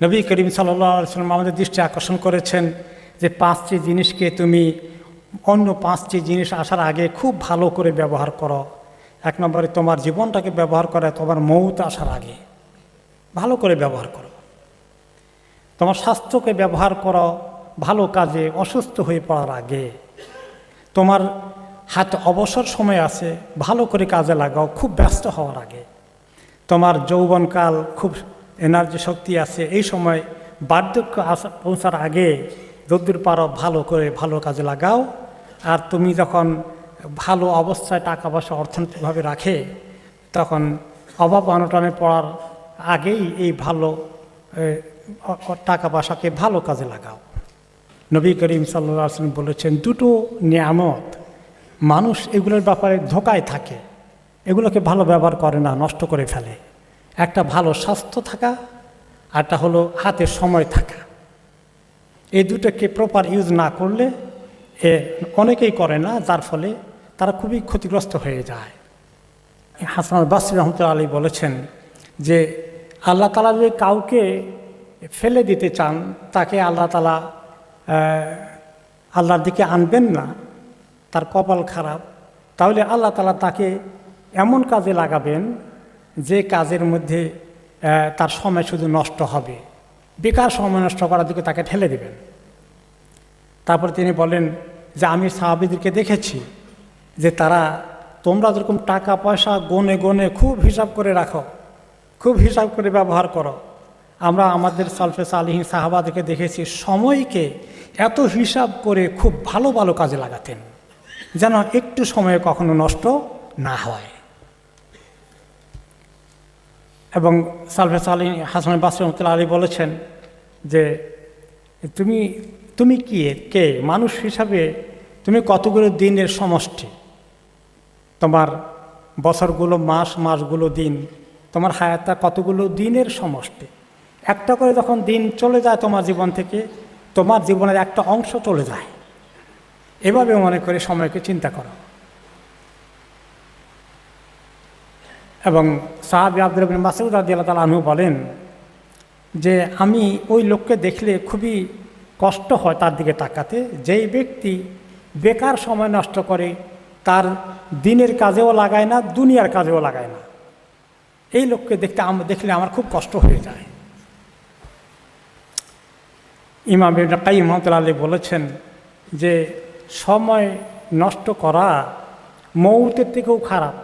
নবী করিম সাল্লাল্লাহু আলাইহি ওয়াসাল্লাম আমাদের দৃষ্টি আকর্ষণ করেছেন যে 5টি জিনিসকে তুমি অন্য 5টি জিনিস আসার আগে খুব ভালো করে ব্যবহার করো। 1 নম্বরে তোমার জীবনটাকে ব্যবহার করে তোমার মৌত আসার আগে ভালো করে ব্যবহার করো। তোমার স্বাস্থ্যকে ব্যবহার করো ভালো কাজে, অসুস্থ হয়ে পড়ার আগে। তোমার হাতে অবসর সময় আছে, ভালো করে কাজে লাগাও খুব ব্যস্ত হওয়ার আগে। তোমার যৌবনকাল খুব এনার্জি শক্তি আছে, এই সময় বার্ধক্য পৌঁছার আগে যদ্দূর পারো ভালো করে ভালো কাজে লাগাও। আর তুমি যখন ভালো অবস্থায় টাকা পয়সা অর্থনৈতিকভাবে রাখে, তখন অভাব অনটনে পড়ার আগেই এই ভালো টাকা পয়সাকে ভালো কাজে লাগাও। নবী করিম সাল্লাল্লাহু আলাইহি ওয়াসাল্লাম বলেছেন, দুটো নিয়ামত মানুষ এগুলোর ব্যাপারে ধোকায় থাকে, এগুলোকে ভালো ব্যবহার করে না, নষ্ট করে ফেলে। একটা ভালো স্বাস্থ্য থাকা, আরটা হলো হাতে সময় থাকা। এই দুটোকে প্রপার ইউজ না করলে অনেকেই করে না, যার ফলে তারা খুবই ক্ষতিগ্রস্ত হয়ে যায়। হাসান আল বসরি রাহমাতুল্লাহি আলাইহি বলেছেন যে আল্লাহ তাআলা যদি কাউকে ফেলে দিতে চান, তাকে আল্লাহ তাআলা আল্লাহর দিকে আনবেন না, তার কপাল খারাপ, তাহলে আল্লাহ তাআলা তাকে এমন কাজে লাগাবেন যে কাজের মধ্যে তার সময় শুধু নষ্ট হবে, বেকার সময় নষ্ট করার দিকে তাকে ঠেলে দেবেন। তারপর তিনি বলেন যে আমি সাহাবীদেরকে দেখেছি যে তোমরা যেরকম টাকা পয়সা গনে গনে খুব হিসাব করে রাখো, খুব হিসাব করে ব্যবহার করো, আমরা আমাদের সালফে সালিহিন সাহাবাদেরকে দেখেছি সময়কে এত হিসাব করে খুব ভালো ভালো কাজে লাগাতেন, যেন একটু সময়ে কখনো নষ্ট না হয়। এবং সালফে সালিহিন হাসান বসরি রাহমাতুল্লাহি আলাইহি বলেছেন যে তুমি কে মানুষ হিসাবে তুমি কতগুলো দিনের সমষ্টি, তোমার বছরগুলো মাসগুলো দিন, তোমার হায়াতটা কতগুলো দিনের সমষ্টি। একটা করে যখন দিন চলে যায় তোমার জীবন থেকে, তোমার জীবনের একটা অংশ চলে যায়। এভাবে মনে করে সময়কে চিন্তা করো। এবং সাহাবী আব্দুল্লাহ ইবনে মাসউদ রাদিয়াল্লাহু তাআলা আনহু বলেন যে আমি ওই লোককে দেখলে খুবই কষ্ট হয় তার দিকে তাকাতে, যেই ব্যক্তি বেকার সময় নষ্ট করে, তার দিনের কাজেও লাগায় না, দুনিয়ার কাজেও লাগায় না। এই লোককে দেখলে আমার খুব কষ্ট হয়ে যায়। ইমাম ইবনে কাইয়্যিম রাহমাতুল্লাহি আলাইহি বলেছেন যে সময় নষ্ট করা মৌতের থেকেও খারাপ,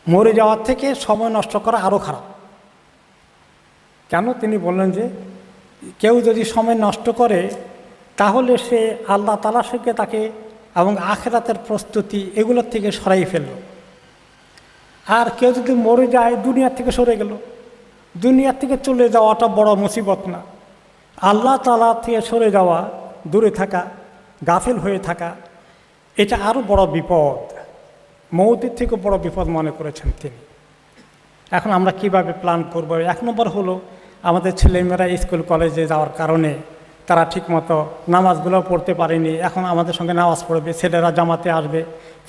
মরে যাওয়ার থেকে সময় নষ্ট করা আরও খারাপ। কেন? তিনি বললেন যে কেউ যদি সময় নষ্ট করে, তাহলে সে আল্লাহ তাআলার সঙ্গে তাকে এবং আখিরাতের প্রস্তুতি এগুলোর থেকে সরাই ফেলল। আর কেউ যদি মরে যায়, দুনিয়ার থেকে সরে গেল। দুনিয়ার থেকে চলে যাওয়াটা বড় মুসিবত না, আল্লাহ তাআলা থেকে সরে যাওয়া, দূরে থাকা, গাফিল হয়ে থাকা, এটা আরও বড় বিপদ, মৌতের থেকে বড় বিপদ মনে করেছেন তিনি। এখন আমরা কিভাবে প্ল্যান করব? 1 নম্বর হলো আমাদের ছেলেমেয়েরা স্কুল কলেজে যাওয়ার কারণে তারা ঠিকমতো নামাজগুলো পড়তে পারেনি। এখন আমাদের সঙ্গে নামাজ পড়বে, ছেলেরা জামাতে আসবে,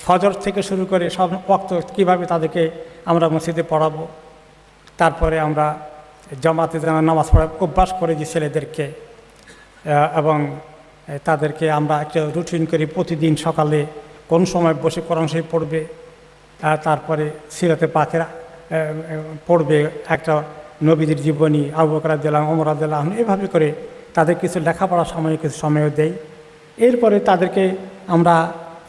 ফজর থেকে শুরু করে সব ওয়াক্ত কীভাবে তাদেরকে আমরা মসজিদে পড়াবো। তারপরে আমরা জামাতে নামাজ পড়ার অভ্যাস করে দিই ছেলেদেরকে, এবং তাদেরকে আমরা একটা রুটিন করি, প্রতিদিন সকালে কোন সময় বসে কোরআন শরীফ পড়বে, তারপরে সিরাতে পাকের পড়বে, একটা নবীদের জীবনী, আবু বকর রাদিয়াল্লাহু আনহু, ওমর রাদিয়াল্লাহু আনহু, এভাবে করে তাদের কিছু লেখাপড়ার সময় কিছু সময়ও দেই। এরপরে তাদেরকে আমরা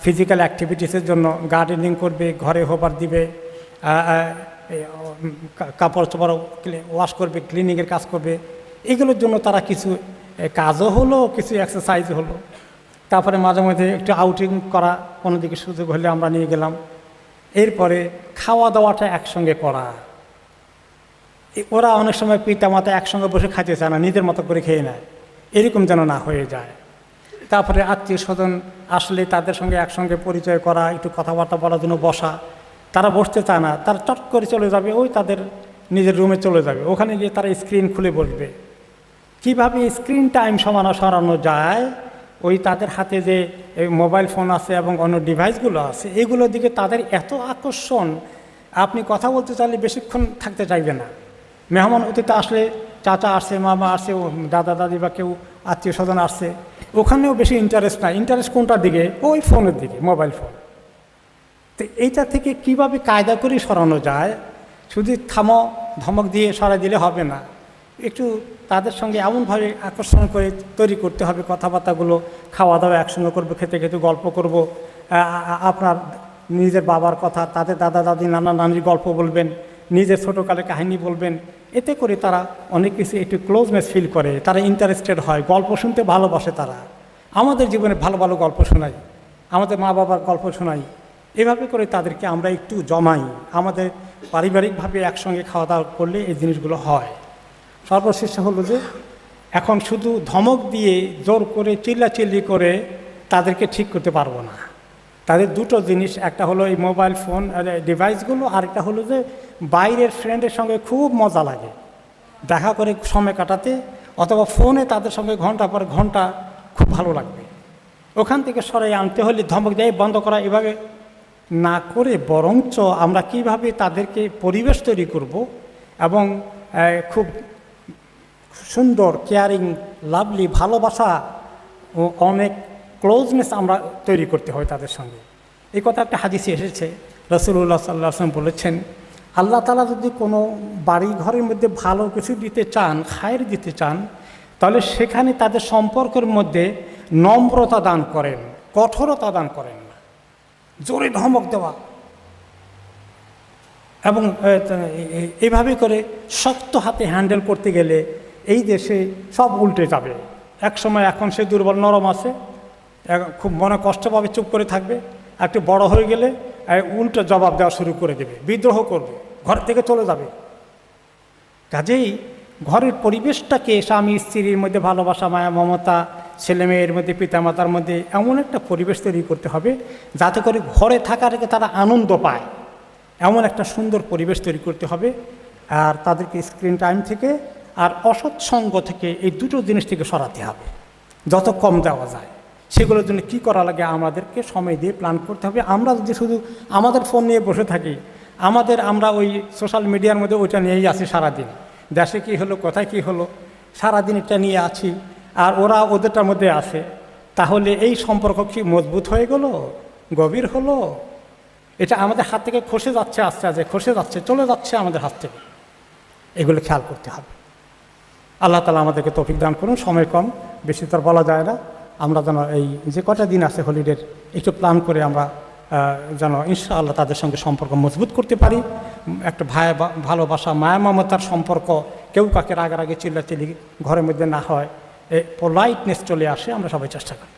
ফিজিক্যাল অ্যাক্টিভিটিসের জন্য গার্ডেনিং করবে, ঘরে হোবার দিবে, কাপড় চোপড় ওয়াশ করবে, ক্লিনিংয়ের কাজ করবে। এগুলোর জন্য তারা কিছু কাজও হলো, কিছু এক্সারসাইজ হলো। তারপরে মাঝে মধ্যে একটু আউটিং করা, কোনো দিকে সুযোগ হলে আমরা নিয়ে গেলাম। এরপরে খাওয়া দাওয়াটা একসঙ্গে করা। ওরা অনেক সময় পিতামাতা একসঙ্গে বসে খাইতে চায় না, নিজের মতো করে খেয়ে নেয়, এরকম যেন না হয়ে যায়। তারপরে আত্মীয় স্বজন আসলে তাদের সঙ্গে একসঙ্গে পরিচয় করা, একটু কথাবার্তা বলার জন্য বসা। তারা বসতে চায় না, তারা চট করে চলে যাবে, ওই তাদের নিজের রুমে চলে যাবে, ওখানে গিয়ে তারা স্ক্রিন খুলে বসবে। কীভাবে স্ক্রিন টাইম সরানো যায়, ওই তাদের হাতে যে মোবাইল ফোন আছে এবং অন্য ডিভাইসগুলো আছে, এগুলোর দিকে তাদের এত আকর্ষণ, আপনি কথা বলতে চাইলে বেশিক্ষণ থাকতে চাইবে না। মেহমান অতিথি আসলে চাচা আসছে, মামা আসছে, ও দাদা দাদি বা কেউ আত্মীয় স্বজন আসছে, ওখানেও বেশি ইন্টারেস্ট নাই। ইন্টারেস্ট কোনটার দিকে? ওই ফোনের দিকে, মোবাইল ফোন। তো এইটা থেকে কিভাবে কায়দা করে সরানো যায়? শুধু থামো ধমক দিয়ে সরাই দিলে হবে না, একটু তাদের সঙ্গে এমনভাবে আকর্ষণ করে তৈরি করতে হবে কথাবার্তাগুলো। খাওয়া দাওয়া একসঙ্গে করবো, খেতে খেতে গল্প করব, আপনার নিজের বাবার কথা, তাদের দাদা দাদি নানা নানির গল্প বলবেন, নিজের ছোটোকালের কাহিনী বলবেন। এতে করে তারা অনেক কিছু একটু ক্লোজনেস ফিল করে, তারা ইন্টারেস্টেড হয়, গল্প শুনতে ভালোবাসে তারা। আমাদের জীবনে ভালো ভালো গল্প শোনাই, আমাদের মা বাবার গল্প শোনাই, এভাবে করে তাদেরকে আমরা একটু জমাই। আমাদের পারিবারিকভাবে একসঙ্গে খাওয়া দাওয়া করলে এই জিনিসগুলো হয়। সর্বশেষ হলো যে এখন শুধু ধমক দিয়ে জোর করে চিল্লাচিল্লি করে তাদেরকে ঠিক করতে পারবো না। তাদের দুটো জিনিস, একটা হলো এই মোবাইল ফোন ডিভাইসগুলো, আরেকটা হলো যে বাইরের ফ্রেন্ডের সঙ্গে খুব মজা লাগে দেখা করে সময় কাটাতে, অথবা ফোনে তাদের সঙ্গে ঘন্টা পর ঘন্টা খুব ভালো লাগবে। ওখান থেকে সরাই আনতে হলে ধমক দিয়ে বন্ধ করা, এভাবে না করে বরঞ্চ আমরা কিভাবে তাদেরকে পরিবেশ তৈরি করব এবং খুব সুন্দর, কেয়ারিং, লাভলি, ভালোবাসা ও অনেক ক্লোজনেস আমরা তৈরি করতে হয় তাদের সঙ্গে। এই কথা একটা হাদিসে এসেছে, রাসূলুল্লাহ সাল্লাল্লাহু আলাইহি ওয়াসাল্লাম বলেছেন, আল্লাহ তাআলা যদি কোনো বাড়ি ঘরের মধ্যে ভালো কিছু দিতে চান, খায়ের দিতে চান, তাহলে সেখানে তাদের সম্পর্কের মধ্যে নম্রতা দান করেন, কঠোরতা দান করেন না, জোরে ধমক দেওয়া। এবং এইভাবে করে শক্ত হাতে হ্যান্ডেল করতে গেলে এই দেশে সব উল্টে যাবে। এক সময় এখন সে দুর্বল নরম আছে, খুব মনে কষ্ট পাবে, চুপ করে থাকবে। একটু বড় হয়ে গেলে উল্টো জবাব দেওয়া শুরু করে দেবে, বিদ্রোহ করবে, ঘর থেকে চলে যাবে। কাজেই ঘরের পরিবেশটাকে স্বামী স্ত্রীর মধ্যে ভালোবাসা, মায়া, মমতা, ছেলে মেয়ের মধ্যে, পিতামাতার মধ্যে এমন একটা পরিবেশ তৈরি করতে হবে যাতে করে ঘরে থাকার আগে তারা আনন্দ পায়। এমন একটা সুন্দর পরিবেশ তৈরি করতে হবে। আর তাদেরকে স্ক্রিন টাইম থেকে আর অসৎসঙ্গ থেকে, এই দুটো জিনিস থেকে সরাতে হবে যত কম দেওয়া যায়। সেগুলোর জন্য কী করা লাগে আমাদেরকে সময় দিয়ে প্ল্যান করতে হবে। আমরা যদি শুধু আমাদের ফোন নিয়ে বসে থাকি, আমরা ওই সোশ্যাল মিডিয়ার মধ্যে ওইটা নিয়েই আছি সারাদিন, দেশে কী হলো, কোথায় কী হলো, সারাদিন এটা নিয়ে আছি, আর ওরা ওদেরটার মধ্যে আছে, তাহলে এই সম্পর্ক কি মজবুত হয়ে গেল, গভীর হলো? এটা আমাদের হাত থেকে খসে যাচ্ছে, আস্তে আস্তে খসে যাচ্ছে, চলে যাচ্ছে আমাদের হাত থেকে। এগুলো খেয়াল করতে হবে। আল্লাহ তাআলা আমাদেরকে তৌফিক দান করুন। সময় কম, বেশি তো আর বলা যায় না। আমরা যেন এই যে কটা দিন আছে হলিডের, একটু প্ল্যান করে আমরা যেন ইনশাআল্লাহ তাদের সঙ্গে সম্পর্ক মজবুত করতে পারি। একটা ভালোবাসা, মায়া, মমতার সম্পর্ক, কেউ কাকে রাগারাগি চিল্লাচিল্লি ঘরের মধ্যে না হয়, পোলাইটনেস চলে আসে, আমরা সবাই চেষ্টা করি।